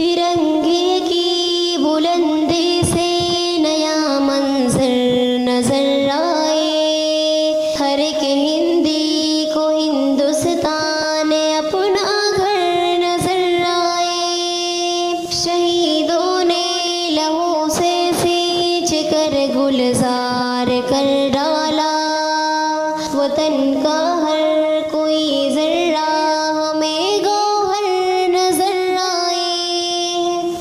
ترنگے کی بلندی سے نیا منظر نظر آئے، ہر ایک ہندی کو ہندوستان اپنا گھر نظر آئے۔ شہیدوں نے لہو سے سینچ کر گلزار کر ڈالا، وطن کا ہر کوئی ذرہ ہمیں گوہر نظر آئے۔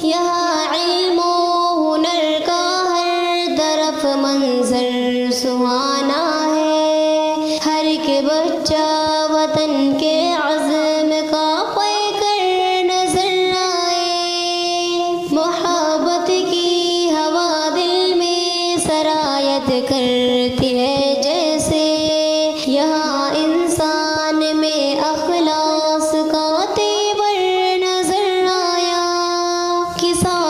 یہاں علم و ہنر کا ہر طرف منظر سہانا ہے، ہر ایک بچہ وطن کے عزم کا پیکر نظر آئے۔ محبت کی ہوا دل میں سرایت کرتی ہے جیسے، یہاں انسان میں اخلاص کا تیور نظر آیا۔ کسان